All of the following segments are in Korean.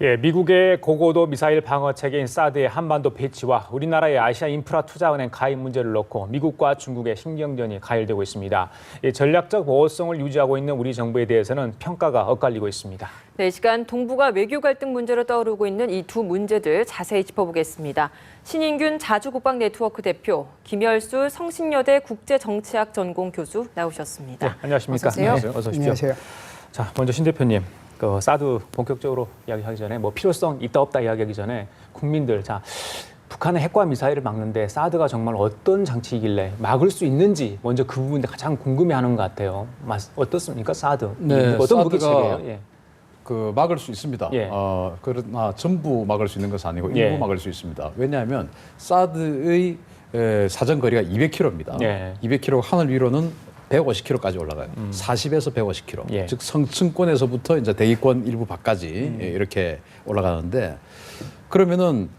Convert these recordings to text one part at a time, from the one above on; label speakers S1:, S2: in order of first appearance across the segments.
S1: 예, 미국의 고고도 미사일 방어 체계인 사드의 한반도 배치와 우리나라의 아시아 인프라 투자은행 가입 문제를 놓고 미국과 중국의 신경전이 가열되고 있습니다. 전략적 보호성을 유지하고 있는 우리 정부에 대해서는 평가가 엇갈리고 있습니다.
S2: 네, 이 시간 동북아 외교 갈등 문제로 떠오르고 있는 이 두 문제들 자세히 짚어보겠습니다. 신인균 자주국방네트워크 대표, 김열수 성신여대 국제정치학 전공 교수 나오셨습니다.
S1: 네, 안녕하십니까?
S2: 어서 오세요.
S1: 어서 오십시오.
S3: 안녕하세요.
S1: 자, 먼저 신 대표님. 사드 본격적으로 이야기하기 전에 필요성 있다 없다 이야기하기 전에 국민들 북한의 핵과 미사일을 막는데 사드가 정말 어떤 장치이길래 막을 수 있는지 먼저 그 부분에 가장 궁금해하는 것 같아요. 어떻습니까, 사드?
S4: 네,
S1: 어떤 무기
S4: 사드가
S1: 체계예요? 예.
S4: 막을 수 있습니다.
S1: 예.
S4: 그러나 전부 막을 수 있는 것은 아니고
S1: 예.
S4: 일부 막을 수 있습니다. 왜냐하면 사드의 사정 거리가 200km입니다.
S1: 예.
S4: 200km 하늘 위로는 150km까지 올라가요. 40에서 150km.
S1: 예.
S4: 즉 성층권에서부터 이제 대기권 일부 밖까지 이렇게 올라가는데 그러면은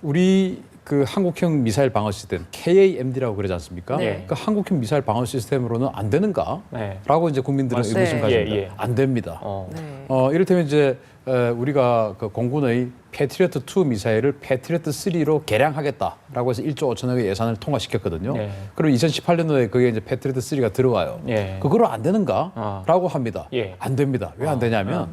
S4: 우리 그 한국형 미사일 방어 시스템 KAMD라고 그러지 않습니까?
S2: 네.
S4: 그 한국형 미사일 방어 시스템으로는 안 되는가?
S1: 네.
S4: 라고 이제 국민들은
S1: 맞습니다.
S4: 의구심 가집니다.
S1: 예, 예.
S4: 안 됩니다.
S2: 네.
S4: 이를테면 이제 우리가 그 공군의 패트리어트 2 미사일을 패트리어트 3로 개량하겠다라고 해서 1조 5천억의 예산을 통과시켰거든요.
S1: 네.
S4: 그럼 2018년도에 그게 이제 패트리어트 3가 들어와요.
S1: 예.
S4: 그거로 안 되는가라고 합니다.
S1: 예.
S4: 안 됩니다. 왜 안 되냐면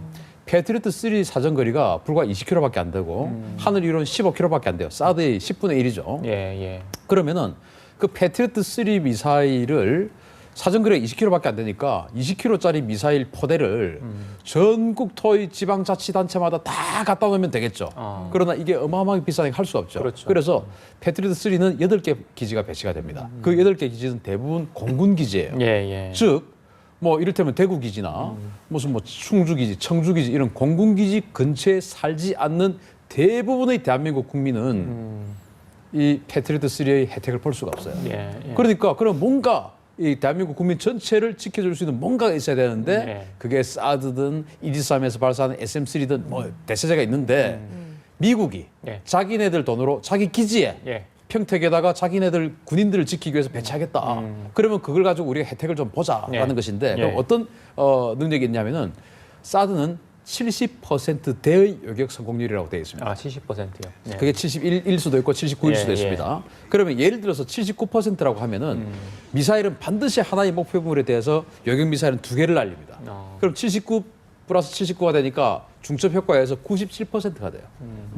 S4: 패트리어트 3 사정거리가 불과 20km밖에 안 되고 하늘 위로는 15km밖에 안 돼요. 사드의 10분의 1이죠.
S1: 예, 예.
S4: 그러면은 그 패트리어트 3 미사일을 사정거리가 20km밖에 안 되니까 20km짜리 미사일 포대를 전국 토의 지방자치단체마다 다 갖다 놓으면 되겠죠. 그러나 이게 어마어마하게 비싸니까 할 수 없죠.
S1: 그렇죠.
S4: 그래서 패트리어트 3는 8개 기지가 배치가 됩니다. 그 8개 기지는 대부분 공군 기지예요.
S1: 예, 예.
S4: 즉, 이를테면 대구 기지나 무슨 충주 기지, 청주 기지 이런 공군 기지 근처에 살지 않는 대부분의 대한민국 국민은 이 패트리어트 3의 혜택을 볼 수가 없어요.
S1: 예, 예.
S4: 그러니까 그럼 뭔가 이 대한민국 국민 전체를 지켜줄 수 있는 뭔가가 있어야 되는데
S1: 네.
S4: 그게 사드든 이지스함에서 발사하는 SM3든 대세제가 있는데 미국이
S1: 네.
S4: 자기네들 돈으로 자기 기지에
S1: 예.
S4: 평택에다가 자기네들 군인들을 지키기 위해서 배치하겠다. 그러면 그걸 가지고 우리가 혜택을 좀 보자라는
S1: 네.
S4: 것인데
S1: 네.
S4: 그럼 어떤 능력이 있냐면은 사드는 70%대의 요격 성공률이라고 되어 있습니다.
S1: 70%요. 예.
S4: 그게 71일 수도 있고 79일 수도
S1: 예,
S4: 있습니다. 그러면 예를 들어서 79%라고 하면은 미사일은 반드시 하나의 목표물에 대해서 요격 미사일은 2개를 날립니다. 그럼 79 플러스 79가 되니까 중첩 효과에서 97%가 돼요.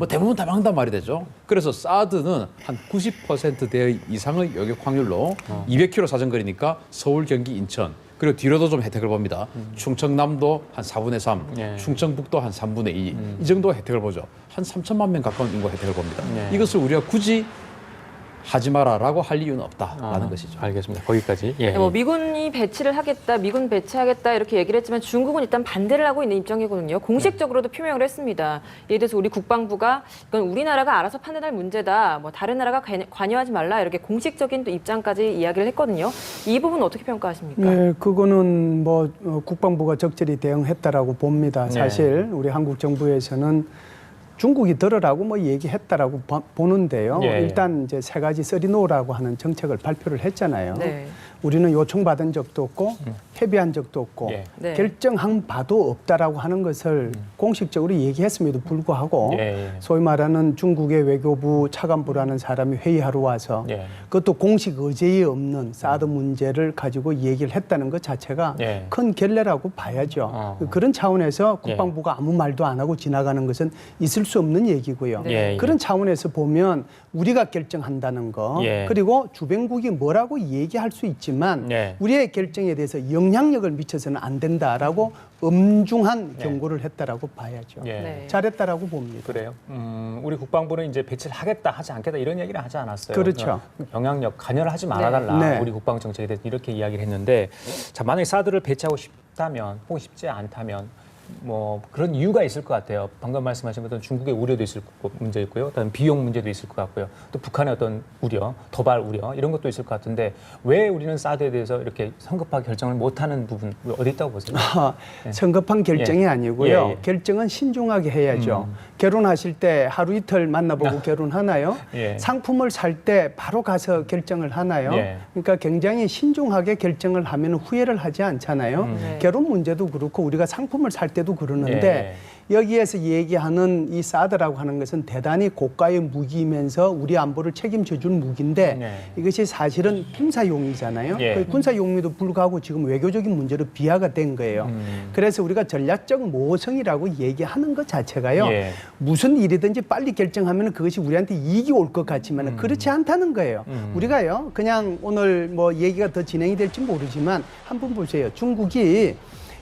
S4: 대부분 다 막는단 말이 되죠. 그래서 사드는 한 90%대 이상의 요격 확률로 200km 사정거리니까 서울, 경기, 인천 그리고 뒤로도 좀 혜택을 봅니다. 충청남도 한 4분의 3,
S1: 예.
S4: 충청북도 한 3분의 2. 이 정도 혜택을 보죠. 한 3천만 명 가까운 인구 혜택을 봅니다.
S1: 예.
S4: 이것을 우리가 굳이 하지 마라라고 할 이유는 없다라는 것이죠.
S1: 알겠습니다. 거기까지. 예.
S2: 네, 미군이 배치를 하겠다, 미군 배치하겠다 이렇게 얘기를 했지만 중국은 일단 반대를 하고 있는 입장이거든요. 공식적으로도 표명을 했습니다. 예를 들어서 우리 국방부가 이건 우리나라가 알아서 판단할 문제다, 다른 나라가 관여하지 말라 이렇게 공식적인 또 입장까지 이야기를 했거든요. 이 부분 어떻게 평가하십니까?
S3: 네, 그거는 국방부가 적절히 대응했다라고 봅니다.
S1: 네.
S3: 사실 우리 한국 정부에서는 중국이 들으라고 얘기했다라고 보는데요.
S1: 예.
S3: 일단 이제 3가지 쓰리노라고 하는 정책을 발표를 했잖아요.
S2: 네.
S3: 우리는 요청받은 적도 없고 협의한 적도 없고
S1: 예.
S2: 네.
S3: 결정한 바도 없다라고 하는 것을 공식적으로 얘기했음에도 불구하고
S1: 예, 예.
S3: 소위 말하는 중국의 외교부 차관부라는 사람이 회의하러 와서
S1: 예.
S3: 그것도 공식 의제에 없는 사드 문제를 가지고 얘기를 했다는 것 자체가
S1: 예.
S3: 큰 결례라고 봐야죠. 그런 차원에서 국방부가 아무 말도 안 하고 지나가는 것은 있을 수 없는 얘기고요.
S1: 예, 예.
S3: 그런 차원에서 보면 우리가 결정한다는 거
S1: 예.
S3: 그리고 주변국이 뭐라고 얘기할 수 있지만
S1: 예.
S3: 우리의 결정에 대해서 영향력을 미쳐서는 안 된다라고 엄중한 경고를 했다라고 봐야죠.
S1: 예.
S2: 네.
S3: 잘했다라고 봅니다.
S1: 그래요. 우리 국방부는 이제 배치를 하겠다, 하지 않겠다 이런 얘기를 하지 않았어요.
S3: 그렇죠.
S1: 영향력 관여를 하지 말아달라.
S3: 네.
S1: 우리 국방 정책에 대해서 이렇게 이야기를 했는데, 자 만약에 사드를 배치하고 싶다면, 혹은 쉽지 않다면. 그런 이유가 있을 것 같아요. 방금 말씀하신 것처럼 중국의 우려도 있을 문제 있고요. 다른 비용 문제도 있을 것 같고요. 또 북한의 어떤 우려, 도발 우려 이런 것도 있을 것 같은데 왜 우리는 사드에 대해서 이렇게 성급하게 결정을 못하는 부분 어디 있다고 보세요?
S3: 성급한 결정이
S1: 예.
S3: 아니고요.
S1: 예, 예.
S3: 결정은 신중하게 해야죠. 결혼하실 때 하루 이틀 만나보고 결혼하나요?
S1: 예.
S3: 상품을 살 때 바로 가서 결정을 하나요?
S1: 예.
S3: 그러니까 굉장히 신중하게 결정을 하면 후회를 하지 않잖아요.
S2: 네.
S3: 결혼 문제도 그렇고 우리가 상품을 살 때도 그러는데 여기에서 얘기하는 이 사드라고 하는 것은 대단히 고가의 무기이면서 우리 안보를 책임져 줄 무기인데
S1: 네.
S3: 이것이 사실은 군사용이잖아요.
S1: 예.
S3: 그 군사용미도 불구하고 지금 외교적인 문제로 비하가 된 거예요. 그래서 우리가 전략적 모성이라고 얘기하는 것 자체가요.
S1: 예.
S3: 무슨 일이든지 빨리 결정하면 그것이 우리한테 이익이 올 것 같지만 그렇지 않다는 거예요. 우리가요. 그냥 오늘 뭐 얘기가 더 진행이 될지 모르지만 한번 보세요. 중국이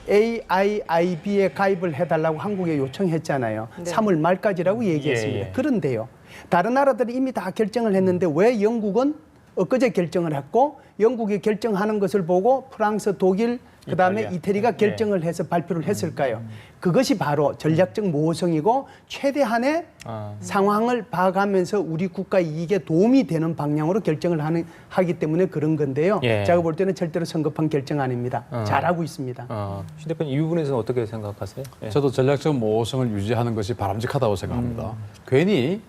S3: AIIB에 가입을 해달라고 한국에 요청했잖아요.
S2: 네.
S3: 3월 말까지라고 얘기했습니다.
S1: 예.
S3: 그런데요. 다른 나라들이 이미 다 결정을 했는데 왜 영국은 엊그제 결정을 했고 영국이 결정하는 것을 보고 프랑스, 독일, 그다음에
S1: 이탈리아.
S3: 이태리가 결정을 해서 발표를 했을까요? 그것이 바로 전략적 모성이고 최대한의 상황을 봐가면서 우리 국가 이익에 도움이 되는 방향으로 결정을 하기 때문에 그런 건데요.
S1: 예.
S3: 제가 볼 때는 절대로 성급한 결정 아닙니다. 잘하고 있습니다.
S1: 신 대표님 이 부분에서는 어떻게 생각하세요? 예.
S4: 저도 전략적 모호성을 유지하는 것이 바람직하다고 생각합니다. 괜히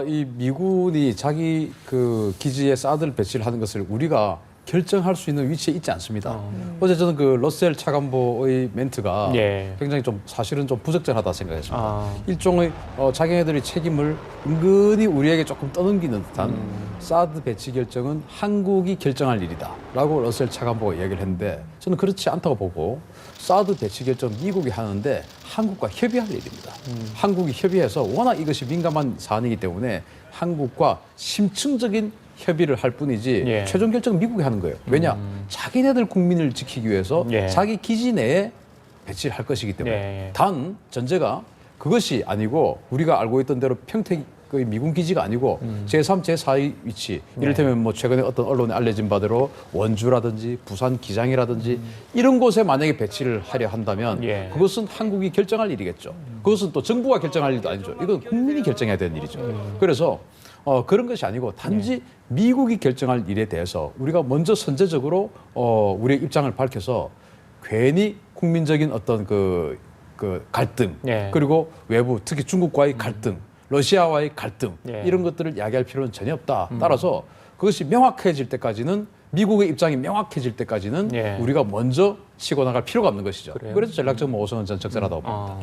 S4: 이 미군이 자기 그 기지에 사드를 배치를 하는 것을 우리가 결정할 수 있는 위치에 있지 않습니다. 어제 저는 그 러셀 차관보의 멘트가
S1: 예.
S4: 굉장히 좀 사실은 좀 부적절하다 생각했습니다. 일종의 자기네들의 책임을 은근히 우리에게 조금 떠넘기는 듯한 사드 배치 결정은 한국이 결정할 일이다라고 러셀 차관보가 얘기를 했는데 저는 그렇지 않다고 보고 사드 배치 결정 미국이 하는데 한국과 협의할 일입니다. 한국이 협의해서 워낙 이것이 민감한 사안이기 때문에 한국과 심층적인 협의를 할 뿐이지
S1: 예.
S4: 최종 결정은 미국이 하는 거예요. 왜냐? 자기네들 국민을 지키기 위해서
S1: 예.
S4: 자기 기지 내에 배치를 할 것이기 때문에
S1: 예.
S4: 단 전제가 그것이 아니고 우리가 알고 있던 대로 평택의 미군 기지가 아니고 제3, 제4의 위치 이를테면 뭐 최근에 어떤 언론에 알려진 바대로 원주라든지 부산 기장이라든지 이런 곳에 만약에 배치를 하려 한다면
S1: 예.
S4: 그것은 한국이 결정할 일이겠죠. 그것은 또 정부가 결정할 일도 아니죠. 이건 국민이 결정해야 되는 일이죠. 그래서 그런 것이 아니고 단지 미국이 결정할 일에 대해서 우리가 먼저 선제적으로 우리의 입장을 밝혀서 괜히 국민적인 어떤 그 갈등
S1: 예.
S4: 그리고 외부 특히 중국과의 갈등, 러시아와의 갈등
S1: 예.
S4: 이런 것들을 야기할 필요는 전혀 없다. 따라서 그것이 명확해질 때까지는 미국의 입장이 명확해질 때까지는
S1: 예.
S4: 우리가 먼저 치고 나갈 필요가 없는 것이죠.
S1: 그래요?
S4: 그래서 전략적 모호성은 저는 적절하다고 봅니다.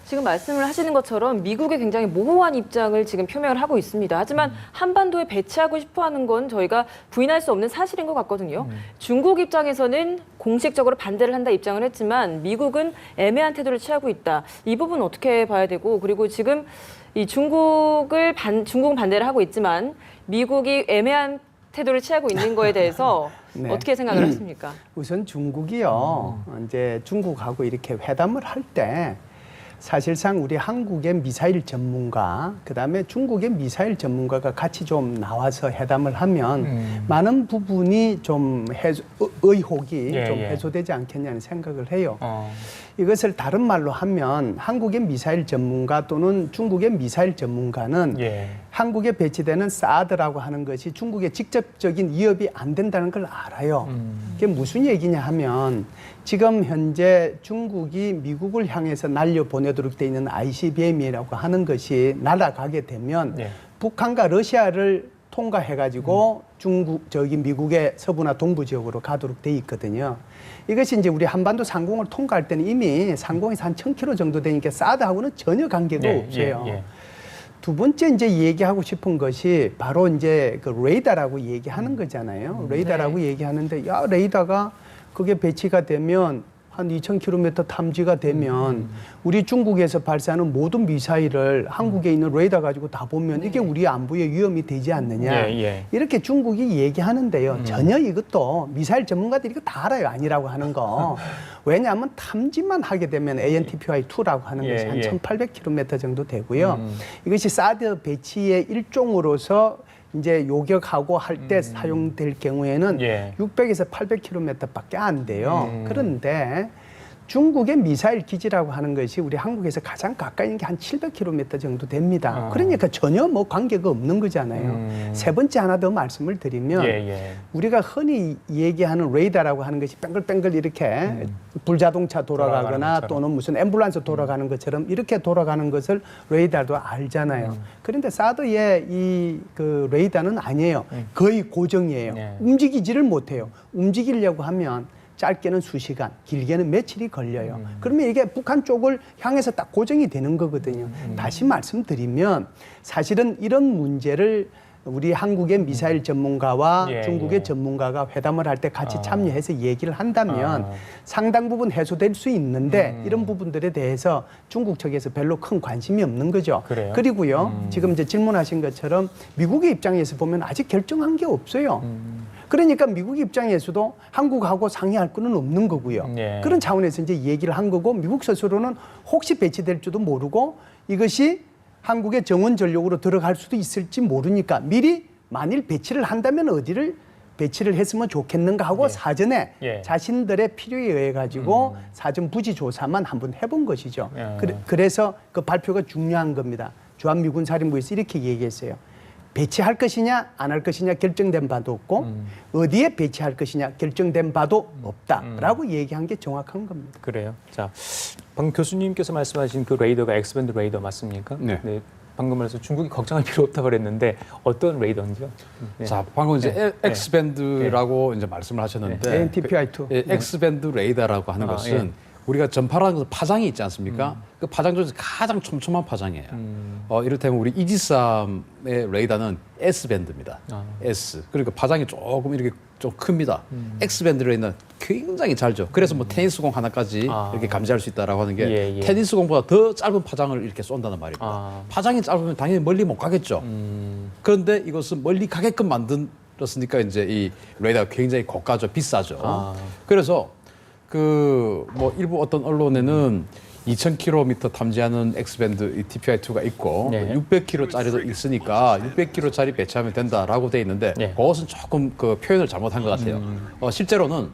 S2: 지금 말씀을 하시는 것처럼 미국이 굉장히 모호한 입장을 지금 표명을 하고 있습니다. 하지만 한반도에 배치하고 싶어하는 건 저희가 부인할 수 없는 사실인 것 같거든요. 중국 입장에서는 공식적으로 반대를 한다 입장을 했지만 미국은 애매한 태도를 취하고 있다. 이 부분 어떻게 봐야 되고 그리고 지금 이 중국은 반대를 하고 있지만 미국이 애매한 태도를 취하고 있는 거에 대해서
S3: 네.
S2: 어떻게 생각을 하십니까?
S3: 우선 중국이요. 이제 중국하고 이렇게 회담을 할 때 사실상 우리 한국의 미사일 전문가, 그다음에 중국의 미사일 전문가가 같이 좀 나와서 회담을 하면 많은 부분이 좀 의혹이
S1: 예,
S3: 좀
S1: 예.
S3: 해소되지 않겠냐는 생각을 해요. 이것을 다른 말로 하면 한국의 미사일 전문가 또는 중국의 미사일 전문가는
S1: 예.
S3: 한국에 배치되는 사드라고 하는 것이 중국에 직접적인 위협이 안 된다는 걸 알아요. 그게 무슨 얘기냐 하면 지금 현재 중국이 미국을 향해서 날려보내도록 돼 있는 ICBM이라고 하는 것이 날아가게 되면
S1: 예.
S3: 북한과 러시아를 통과해가지고 미국의 서부나 동부 지역으로 가도록 돼 있거든요. 이것이 이제 우리 한반도 상공을 통과할 때는 이미 상공에서 한 1000km 정도 되니까 사드하고는 전혀 관계가 없어요.
S1: 예.
S3: 두 번째 이제 얘기하고 싶은 것이 바로 이제 그 레이더라고 얘기하는 거잖아요. 레이더라고 얘기하는데 야 레이더가 그게 배치가 되면 한 2000km 탐지가 되면 우리 중국에서 발사하는 모든 미사일을 한국에 있는 레이더 가지고 다 보면 이게 우리 안보에 위험이 되지 않느냐.
S1: 예.
S3: 이렇게 중국이 얘기하는데요. 전혀 이것도 미사일 전문가들이 이거 다 알아요. 아니라고 하는 거. 왜냐하면 탐지만 하게 되면 ANTPY-2라고 하는 것이 한 1800km 정도 되고요. 이것이 사드 배치의 일종으로서 이제 요격하고 할 때 사용될 경우에는 600에서 800km밖에 안 돼요. 그런데 중국의 미사일 기지라고 하는 것이 우리 한국에서 가장 가까이 있는 게 한 700km 정도 됩니다. 그러니까 전혀 뭐 관계가 없는 거잖아요. 세 번째 하나 더 말씀을 드리면 우리가 흔히 얘기하는 레이더라고 하는 것이 뺑글뺑글 이렇게 불자동차 돌아가거나 또는 무슨 앰뷸런스 돌아가는 것처럼 이렇게 돌아가는 것을 레이더도 알잖아요. 그런데 사드의 이 그 레이더는 아니에요. 거의 고정이에요. 움직이지를 못해요. 움직이려고 하면 짧게는 수시간, 길게는 며칠이 걸려요. 그러면 이게 북한 쪽을 향해서 딱 고정이 되는 거거든요. 다시 말씀드리면 사실은 이런 문제를 우리 한국의 미사일 전문가와
S1: 예,
S3: 중국의
S1: 예.
S3: 전문가가 회담을 할 때 같이 참여해서 얘기를 한다면 상당 부분 해소될 수 있는데 이런 부분들에 대해서 중국 측에서 별로 큰 관심이 없는 거죠.
S1: 그래요?
S3: 그리고요, 지금 이제 질문하신 것처럼 미국의 입장에서 보면 아직 결정한 게 없어요. 그러니까 미국 입장에서도 한국하고 상의할 거는 없는 거고요.
S1: 예.
S3: 그런 차원에서 이제 얘기를 한 거고 미국 스스로는 혹시 배치될지도 모르고 이것이 한국의 정원 전력으로 들어갈 수도 있을지 모르니까 미리 만일 배치를 한다면 어디를 배치를 했으면 좋겠는가 하고
S1: 예.
S3: 사전에
S1: 예.
S3: 자신들의 필요에 의해 가지고 사전 부지 조사만 한번 해본 것이죠.
S1: 예.
S3: 그래서 그 발표가 중요한 겁니다. 주한미군 사령부에서 이렇게 얘기했어요. 배치할 것이냐 안 할 것이냐 결정된 바도 없고 어디에 배치할 것이냐 결정된 바도 없다라고 얘기한 게 정확한 겁니다.
S1: 그래요. 자, 방금 교수님께서 말씀하신 그 레이더가 엑스밴드 레이더 맞습니까?
S4: 네.
S1: 방금 말해서 중국이 걱정할 필요 없다고 그랬는데 어떤 레이더인지요? 네.
S4: 자, 방금 이제
S1: 네.
S4: X밴드라고 이제 말씀을 하셨는데
S3: ANTPY2.
S4: 예, X밴드 레이더라고 하는 것은
S1: 예.
S4: 우리가 전파라는 것은 파장이 있지 않습니까? 그 파장 중에서 가장 촘촘한 파장이에요. 이를테면 우리 이지스함의 레이더는 S밴드입니다. S. 그러니까 파장이 조금 이렇게 좀 큽니다. X밴드 레이더는 굉장히 짧죠. 그래서 뭐 테니스공 하나까지 이렇게 감지할 수 있다라고 하는 게
S1: 예, 예.
S4: 테니스공보다 더 짧은 파장을 이렇게 쏜다는 말입니다. 파장이 짧으면 당연히 멀리 못 가겠죠. 그런데 이것은 멀리 가게끔 만들었으니까 이제 이 레이더가 굉장히 고가죠, 비싸죠. 그래서 그 뭐 일부 어떤 언론에는 2,000km 탐지하는 X밴드 TPY2가 있고
S1: 네.
S4: 600km짜리도 있으니까 600km짜리 배치하면 된다라고 돼 있는데
S1: 네.
S4: 그것은 조금 그 표현을 잘못한 것 같아요. 실제로는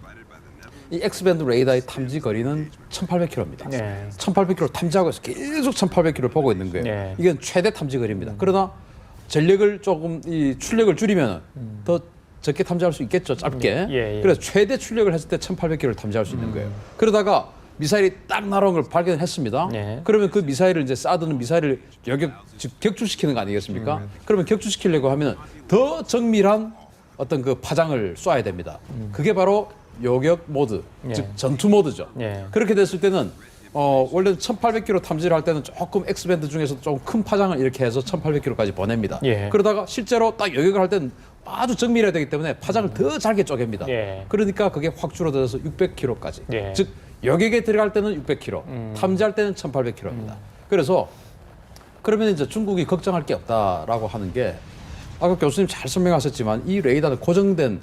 S4: 이 X밴드 레이더의 탐지 거리는 1,800km입니다.
S1: 네.
S4: 1,800km 탐지하고 있어 계속 1,800km를 보고 있는 거예요.
S1: 네.
S4: 이건 최대 탐지 거리입니다. 그러나 전력을 조금 이 출력을 줄이면 더 적게 탐지할 수 있겠죠, 짧게.
S1: 예, 예.
S4: 그래서 최대 출력을 했을 때 1,800km를 탐지할 수 있는 거예요. 그러다가 미사일이 딱 날아온 걸 발견했습니다.
S1: 네.
S4: 그러면 그 미사일을 이제 사드는 미사일을 즉 격추시키는 거 아니겠습니까? 그러면 격추시키려고 하면 더 정밀한 어떤 그 파장을 쏴야 됩니다. 그게 바로 요격 모드,
S1: 예.
S4: 즉 전투 모드죠.
S1: 예.
S4: 그렇게 됐을 때는 원래 1,800km 탐지를 할 때는 조금 X밴드 중에서 좀 큰 파장을 이렇게 해서 1,800km까지 보냅니다.
S1: 예.
S4: 그러다가 실제로 딱 요격을 할 때는 아주 정밀해야 되기 때문에 파장을 더 잘게 쪼갭니다.
S1: 예.
S4: 그러니까 그게 확 줄어들어서 600km까지.
S1: 예.
S4: 즉 여객에 들어갈 때는 600km, 탐지할 때는 1,800km입니다. 그래서 그러면 이제 중국이 걱정할 게 없다라고 하는 게 아까 교수님 잘 설명하셨지만 이 레이더는 고정된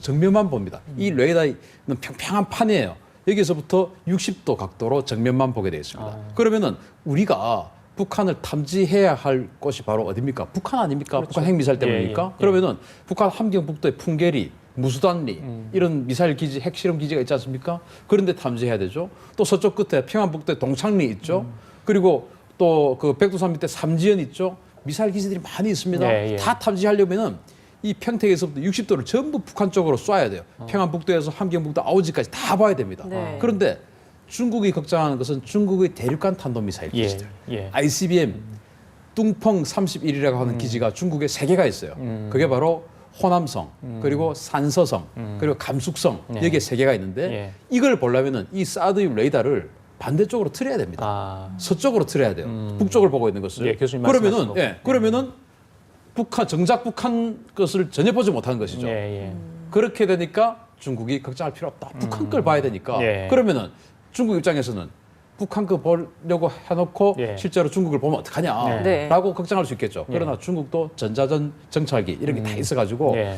S4: 정면만 봅니다. 이 레이더는 평평한 판이에요. 여기서부터 60도 각도로 정면만 보게 되어 있습니다. 그러면은 우리가 북한을 탐지해야 할 곳이 바로 어디입니까? 북한 아닙니까?
S1: 그렇죠.
S4: 북한 핵미사일 때문입니까?
S1: 예, 예, 예.
S4: 그러면은 북한 함경북도의 풍계리, 무수단리 이런 미사일 기지, 핵실험 기지가 있지 않습니까? 그런데 탐지해야 되죠. 또 서쪽 끝에 평안북도에 동창리 있죠. 그리고 또 그 백두산 밑에 삼지연 있죠. 미사일 기지들이 많이 있습니다.
S1: 예, 예.
S4: 다 탐지하려면은 이 평택에서부터 60도를 전부 북한 쪽으로 쏴야 돼요. 평안북도에서 함경북도 아우지까지 다 봐야 됩니다.
S2: 네.
S4: 그런데 중국이 걱정하는 것은 중국의 대륙간 탄도미사일
S1: 예.
S4: 기지들.
S1: 예.
S4: ICBM 뚱펑 31이라고 하는 기지가 중국에 3개가 있어요. 그게 바로 호남성, 그리고 산서성, 그리고 감숙성
S1: 네.
S4: 여기에 3개가 있는데
S1: 예.
S4: 이걸 보려면은 이 사드의 레이더를 반대쪽으로 틀어야 됩니다.
S1: 아.
S4: 서쪽으로 틀어야 돼요. 북쪽을 보고 있는 것을.
S1: 예, 교수님
S4: 그러면은
S1: 말씀하신 거.
S4: 그러면은 정작 북한 것을 전혀 보지 못하는 것이죠.
S1: 예, 예.
S4: 그렇게 되니까 중국이 걱정할 필요 없다. 북한 걸 봐야 되니까.
S1: 예.
S4: 그러면은 중국 입장에서는 북한 거 보려고 해놓고
S1: 예.
S4: 실제로 중국을 보면 어떡하냐라고
S2: 네.
S4: 걱정할 수 있겠죠. 그러나 중국도 전자전 정찰기 이런 게 다 있어가지고
S1: 예.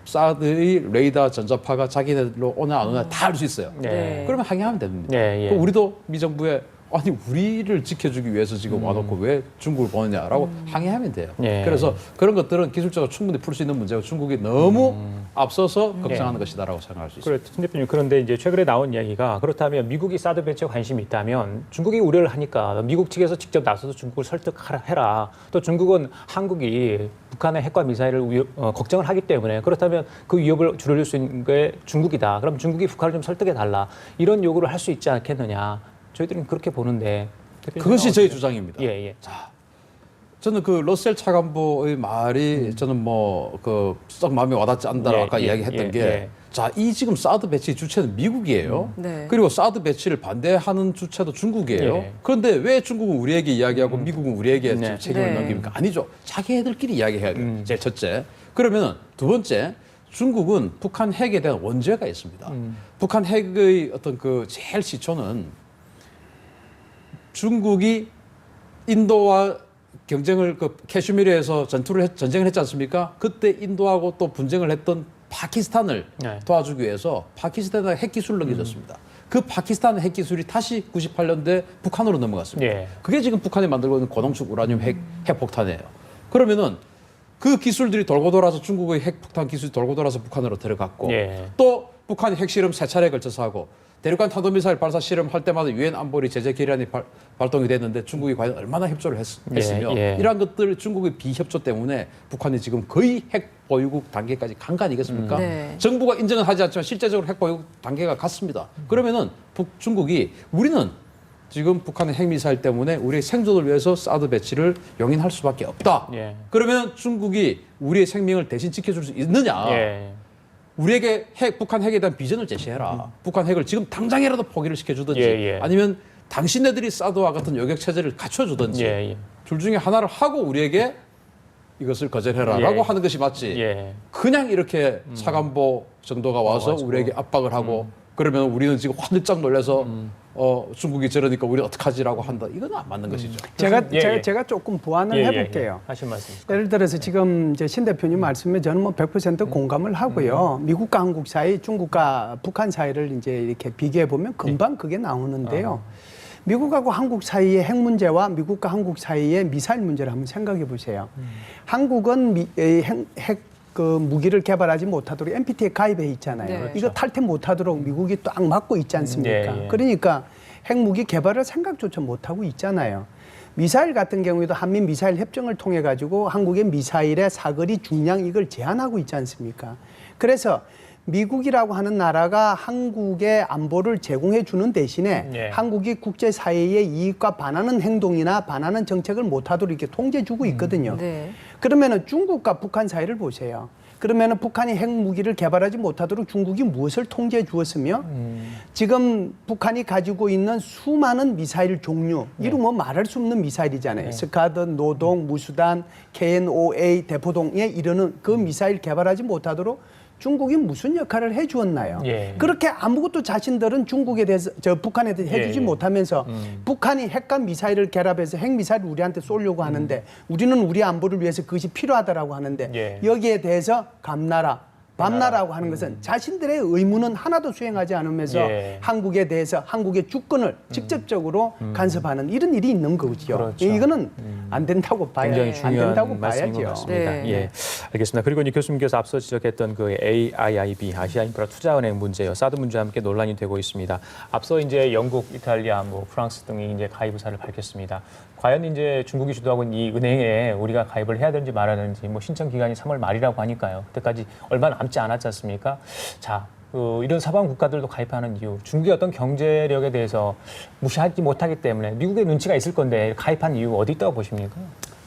S4: 사드의 레이더 전자파가 자기네들로 오나 안 오나 다 알 수 있어요.
S1: 네.
S4: 그러면 항의하면 됩니다.
S1: 예, 예.
S4: 그럼 우리도 미정부에 아니 우리를 지켜주기 위해서 지금 와놓고 왜 중국을 보느냐라고 항의하면 돼요.
S1: 예.
S4: 그래서 그런 것들은 기술적으로 충분히 풀 수 있는 문제고 중국이 너무 앞서서 걱정하는 것이다라고 생각할 수 있습니다.
S1: 그래, 손 대표님, 그런데 이제 최근에 나온 이야기가 그렇다면 미국이 사드 배치에 관심이 있다면 중국이 우려를 하니까 미국 측에서 직접 나서서 중국을 설득해라. 또 중국은 한국이 북한의 핵과 미사일을 걱정을 하기 때문에 그렇다면 그 위협을 줄여줄 수 있는 게 중국이다. 그럼 중국이 북한을 좀 설득해달라. 이런 요구를 할 수 있지 않겠느냐. 저희들은 그렇게 보는데. 대표님
S4: 그것이
S1: 생각은
S4: 저희
S1: 어떠세요?
S4: 주장입니다.
S1: 예, 예.
S4: 저는 그 러셀 차관보의 말이 저는 뭐 그 썩 마음에 와닿지 않는다고 아까 이야기했던 게 자, 이 지금 사드 배치 주체는 미국이에요.
S2: 네.
S4: 그리고 사드 배치를 반대하는 주체도 중국이에요. 그런데 왜 중국은 우리에게 이야기하고 미국은 우리에게 지금 책임을 넘깁니까? 아니죠. 자기애들끼리 이야기해야 돼요. 제일 첫째. 그러면은 두 번째, 중국은 북한 핵에 대한 원죄가 있습니다. 북한 핵의 어떤 그 제일 시초는 중국이 인도와 경쟁을 그 캐슈미르에서 전쟁을 했지 않습니까? 그때 인도하고 또 분쟁을 했던 파키스탄을 도와주기 위해서 파키스탄에 핵 기술을 넘겨줬습니다. 그 파키스탄 핵 기술이 다시 98년대 북한으로 넘어갔습니다. 그게 지금 북한이 만들고 있는 고농축 우라늄 핵폭탄이에요. 그러면은 그 기술들이 돌고 돌아서 중국의 핵폭탄 기술이 돌고 돌아서 북한으로 들어갔고 또 북한이 핵실험 3차례에 걸쳐서 하고 대륙간 탄도미사일 발사 실험할 때마다 유엔 안보리 제재 결의안이 발동이 됐는데 중국이 과연 얼마나 협조를 했으며 이러한 것들 중국의 비협조 때문에 북한이 지금 거의 핵 보유국 단계까지 간 거 아니겠습니까? 정부가 인정은 하지 않지만 실제적으로 핵 보유국 단계가 갔습니다. 그러면은 중국이 우리는 지금 북한의 핵미사일 때문에 우리의 생존을 위해서 사드 배치를 용인할 수밖에 없다. 그러면 중국이 우리의 생명을 대신 지켜줄 수 있느냐? 우리에게 북한 핵에 대한 비전을 제시해라. 북한 핵을 지금 당장이라도 포기를 시켜주든지 아니면 당신네들이 사드와 같은 요격 체제를 갖춰주든지 둘 중에 하나를 하고 우리에게 이것을 거절해라라고 하는 것이 맞지. 그냥 이렇게 차관보 정도가 와서 우리에게 압박을 하고 그러면 우리는 지금 화들짝 놀라서 중국이 저러니까 우리 어떡하지라고 한다. 이건 안 맞는 것이죠.
S3: 제가 조금 보완을 해볼게요.
S1: 하신 말씀.
S3: 예를 들어서 지금 이제 신 대표님 말씀에 저는 뭐 100% 공감을 하고요. 미국과 한국 사이, 중국과 북한 사이를 이제 이렇게 비교해 보면 금방 그게 나오는데요. 미국하고 한국 사이의 핵 문제와 미국과 한국 사이의 미사일 문제를 한번 생각해 보세요. 한국은 핵 무기를 개발하지 못하도록 NPT에 가입해 있잖아요. 이거 탈퇴 못하도록 미국이 딱 막고 있지 않습니까? 그러니까 핵무기 개발을 생각조차 못하고 있잖아요. 미사일 같은 경우에도 한미 미사일 협정을 통해 가지고 한국의 미사일의 사거리 중량 이걸 제한하고 있지 않습니까? 그래서 미국이라고 하는 나라가 한국의 안보를 제공해 주는 대신에 한국이 국제사회의 이익과 반하는 행동이나 반하는 정책을 못하도록 이렇게 통제 주고 있거든요. 그러면은 중국과 북한 사이를 보세요. 그러면은 북한이 핵무기를 개발하지 못하도록 중국이 무엇을 통제해 주었으며 지금 북한이 가지고 있는 수많은 미사일 종류 이루 뭐 말할 수 없는 미사일이잖아요. 스카드, 노동, 무수단, KNOA, 대포동에 이르는 그 미사일 개발하지 못하도록 중국이 무슨 역할을 해주었나요? 그렇게 아무것도 자신들은 중국에 대해서 북한에 대해서 해주지 못하면서 북한이 핵과 미사일을 결합해서 핵미사일을 우리한테 쏘려고 하는데 우리는 우리 안보를 위해서 그것이 필요하다라고 하는데 여기에 대해서 감나라 밤나라고 하는 것은 자신들의 의무는 하나도 수행하지 않으면서 한국에 대해서 한국의 주권을 직접적으로 간섭하는 이런 일이 있는 거죠. 이거는 안 된다고 봐야
S1: 굉장히 중요한
S3: 안 된다고
S1: 말씀인 것
S3: 봐야죠.
S1: 같습니다. 예, 알겠습니다. 그리고 이제 교수님께서 앞서 지적했던 그 AIIB 아시아 인프라 투자은행 문제요, 사드 문제와 함께 논란이 되고 있습니다. 앞서 이제 영국, 이탈리아, 뭐 프랑스 등이 이제 가입 의사를 밝혔습니다. 과연 이제 중국이 주도하고 있는 이 은행에 우리가 가입을 해야 되는지 말아야 되는지 뭐 신청 기간이 3월 말이라고 하니까요. 그때까지 얼마 남지 않았지 않습니까? 자, 이런 서방 국가들도 가입하는 이유, 중국의 어떤 경제력에 대해서 무시하지 못하기 때문에 미국의 눈치가 있을 건데 가입한 이유 어디 있다고 보십니까?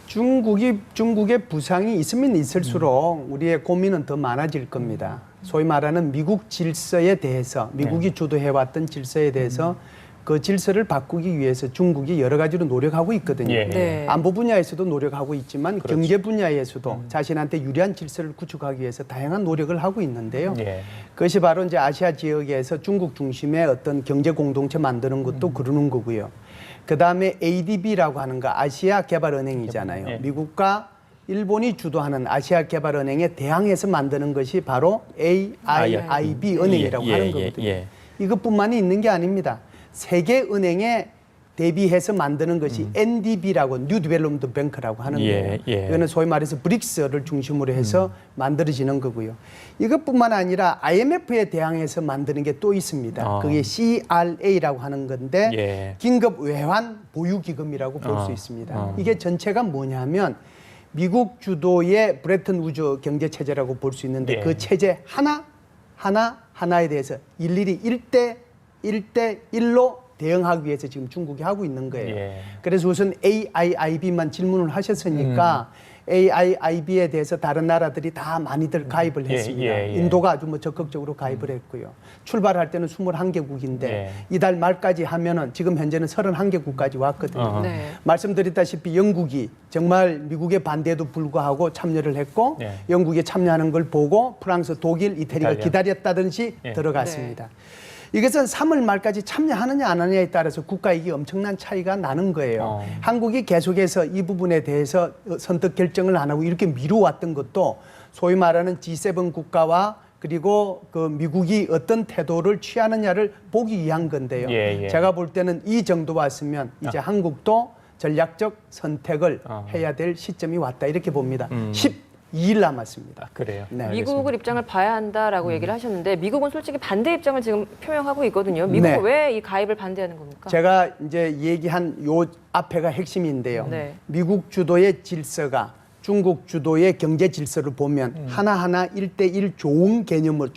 S3: 중국의 부상이 있으면 있을수록 우리의 고민은 더 많아질 겁니다. 소위 말하는 미국 질서에 대해서 미국이 주도해왔던 질서에 대해서 그 질서를 바꾸기 위해서 중국이 여러 가지로 노력하고 있거든요. 안보 분야에서도 노력하고 있지만 경제 분야에서도 자신한테 유리한 질서를 구축하기 위해서 다양한 노력을 하고 있는데요. 그것이 바로 이제 아시아 지역에서 중국 중심의 어떤 경제 공동체 만드는 것도 그러는 거고요. 그 다음에 ADB라고 하는 거 아시아 개발은행이잖아요. 미국과 일본이 주도하는 아시아 개발은행에 대항해서 만드는 것이 바로 AIIB 은행이라고 하는 거거든요. 이것뿐만이 있는 게 아닙니다. 세계은행에 대비해서 만드는 것이 NDB라고 뉴 디벨롭먼트 뱅크라고 하는 거예요. 이거는 소위 말해서 브릭스를 중심으로 해서 만들어지는 거고요. 이것뿐만 아니라 IMF에 대항해서 만드는 게 또 있습니다. 그게 CRA라고 하는 건데 긴급 외환 보유 기금이라고 볼 수 있습니다. 이게 전체가 뭐냐면 미국 주도의 브레튼 우즈 경제 체제라고 볼 수 있는데 그 체제 하나에 대해서 일일이 1대1로 대응하기 위해서 지금 중국이 하고 있는 거예요.
S1: 예.
S3: 그래서 우선 AIIB만 질문을 하셨으니까 AIIB에 대해서 다른 나라들이 다 많이들 가입을 했습니다.
S1: 예.
S3: 인도가 아주 뭐 적극적으로 가입을 했고요. 출발할 때는 21개국인데
S1: 예.
S3: 이달 말까지 하면은 지금 현재는 31개국까지 왔거든요.
S2: 네.
S3: 말씀드렸다시피 영국이 정말 미국의 반대에도 불구하고 참여를 했고
S1: 예.
S3: 영국이 참여하는 걸 보고 프랑스, 독일, 이태리가
S1: 이탈리아.
S3: 기다렸다든지
S1: 예.
S3: 들어갔습니다. 이것은 3월 말까지 참여하느냐 안 하느냐에 따라서 국가이익이 엄청난 차이가 나는 거예요. 한국이 계속해서 이 부분에 대해서 선택 결정을 안 하고 이렇게 미루어왔던 것도 소위 말하는 G7 국가와 그리고 그 미국이 어떤 태도를 취하느냐를 보기 위한 건데요.
S1: 예.
S3: 제가 볼 때는 이 정도 왔으면 이제 한국도 전략적 선택을 해야 될 시점이 왔다 이렇게 봅니다. 12일 남았습니다.
S1: 그래요.
S3: 네.
S2: 미국을 입장을 봐야 한다라고 얘기를 하셨는데 미국은 솔직히 반대 입장을 지금 표명하고 있거든요. 미국은
S3: 네.
S2: 왜 이 가입을 반대하는 겁니까?
S3: 제가 이제 얘기한 요 앞에가 핵심인데요.
S2: 네.
S3: 미국 주도의 질서가 중국 주도의 경제 질서를 보면 하나하나 1대1 조응 개념으로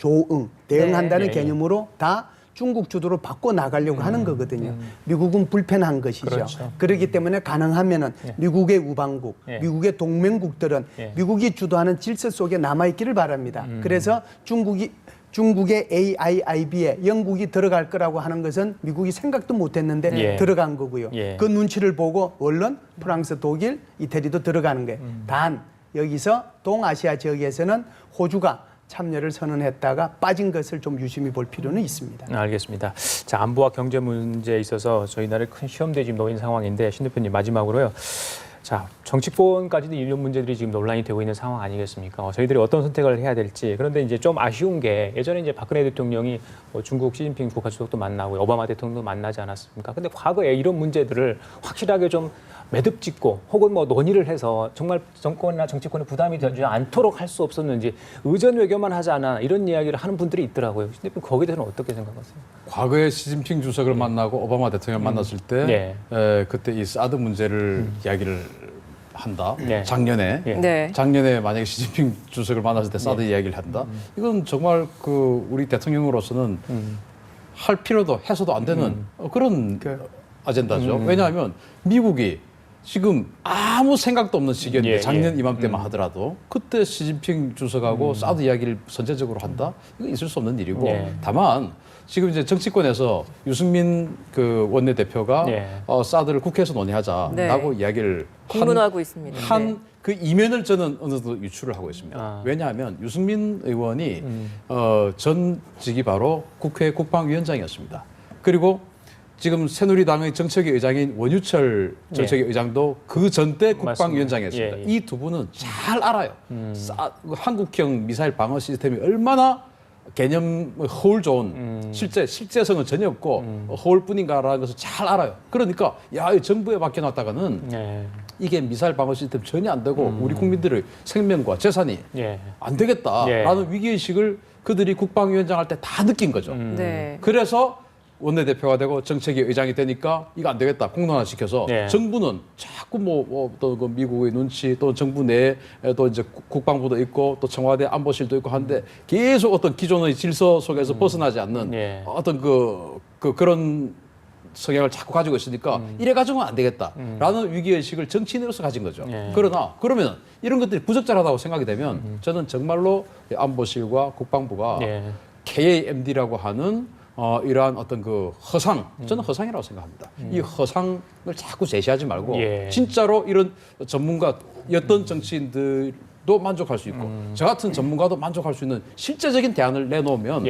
S3: 대응한다는
S1: 네.
S3: 개념으로 다 중국 주도로 바꿔 나가려고 하는 거거든요. 미국은 불편한 것이죠.
S1: 그렇죠.
S3: 그렇기 때문에 가능하면은 미국의 우방국,
S1: 예.
S3: 미국의 동맹국들은
S1: 예.
S3: 미국이 주도하는 질서 속에 남아 있기를 바랍니다. 그래서 중국의 AIIB에 영국이 들어갈 거라고 하는 것은 미국이 생각도 못했는데
S1: 예.
S3: 들어간 거고요.
S1: 예.
S3: 그 눈치를 보고 얼른 프랑스, 독일, 이태리도 들어가는 거예요. 단 여기서 동아시아 지역에서는 호주가 참여를 선언했다가 빠진 것을 좀 유심히 볼 필요는 있습니다.
S1: 알겠습니다. 자, 안보와 경제 문제에 있어서 저희 나라에 큰 시험대에 지금 놓인 상황인데 신 대표님 마지막으로요. 자, 정치권까지도 이런 문제들이 지금 논란이 되고 있는 상황 아니겠습니까? 저희들이 어떤 선택을 해야 될지. 그런데 이제 좀 아쉬운 게 예전에 이제 박근혜 대통령이 중국 시진핑 국가주석도 만나고 오바마 대통령도 만나지 않았습니까? 근데 과거에 이런 문제들을 확실하게 좀 매듭 짓고 혹은 뭐 논의를 해서 정말 정권이나 정치권에 부담이 되지 않도록 할 수 없었는지 의전 외교만 하지 않아 이런 이야기를 하는 분들이 있더라고요. 신 대표님 거기에 대해서는 어떻게 생각하세요?
S4: 과거에 시진핑 주석을 만나고 오바마 대통령 만났을 때 그때 이 사드 문제를 이야기를 한다.
S1: 네.
S4: 작년에
S1: 예.
S2: 네.
S4: 작년에 만약에 시진핑 주석을 만났을 때 사드 이야기를 한다. 이건 정말 그 우리 대통령으로서는 할 필요도 해서도 안 되는 그런 아젠다죠. 왜냐하면 미국이 지금 아무 생각도 없는 시기였는데 작년 이맘때만 하더라도 그때 시진핑 주석하고 사드 이야기를 선제적으로 한다? 이거 있을 수 없는 일이고 다만 지금 이제 정치권에서 유승민 그 원내대표가 사드를 국회에서 논의하자라고 이야기를
S2: 공론화하고 있습니다.
S4: 한 그 이면을 저는 어느 정도 유출을 하고 있습니다. 왜냐하면 유승민 의원이 전직이 바로 국회 국방위원장이었습니다. 그리고 지금 새누리당의 정책위 의장인 원유철 정책위 의장도 그 전 때 국방위원장이었습니다. 이 두 분은 잘 알아요. 한국형 미사일 방어 시스템이 얼마나 개념 허울 좋은 실제성은 전혀 없고 허울뿐인가라는 것을 잘 알아요. 그러니까 야, 정부에 맡겨놨다가는 이게 미사일 방어 시스템 전혀 안 되고 우리 국민들의 생명과 재산이 안 되겠다라는 위기의식을 그들이 국방위원장 할 때 다 느낀 거죠.
S2: 네.
S4: 그래서 원내대표가 되고 정책위 의장이 되니까 이거 안 되겠다 공론화시켜서 정부는 자꾸 또 그 미국의 눈치 또 정부 내에 또 이제 국방부도 있고 또 청와대 안보실도 있고 한데 계속 어떤 기존의 질서 속에서 벗어나지 않는 어떤 그런 성향을 자꾸 가지고 있으니까 이래 가지고는 안 되겠다라는 위기의식을 정치인으로서 가진 거죠. 그러면 이런 것들이 부적절하다고 생각이 되면 저는 정말로 안보실과 국방부가 KAMD라고 하는 이러한 어떤 그 허상, 저는 허상이라고 생각합니다. 이 허상을 자꾸 제시하지 말고 진짜로 이런 전문가였던 정치인들도 만족할 수 있고 저 같은 전문가도 만족할 수 있는 실제적인 대안을 내놓으면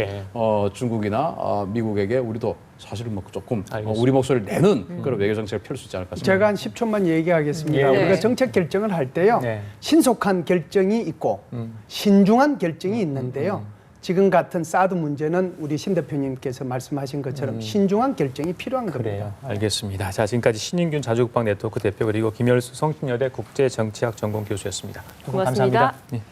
S4: 중국이나 미국에게 우리도 사실은 뭐 조금 우리 목소리를 내는 그런 외교 정책을 펼 수 있지 않을까 싶습니다.
S3: 제가 한 10초만 얘기하겠습니다. 우리가 정책 결정을 할 때요. 신속한 결정이 있고 신중한 결정이 있는데요. 지금 같은 사드 문제는 우리 신 대표님께서 말씀하신 것처럼 신중한 결정이 필요한 겁니다.
S1: 그래요. 알겠습니다. 자, 지금까지 신인균 자주국방 네트워크 대표 그리고 김열수 성신여대 국제정치학 전공 교수였습니다. 두 분
S2: 고맙습니다.
S1: 감사합니다.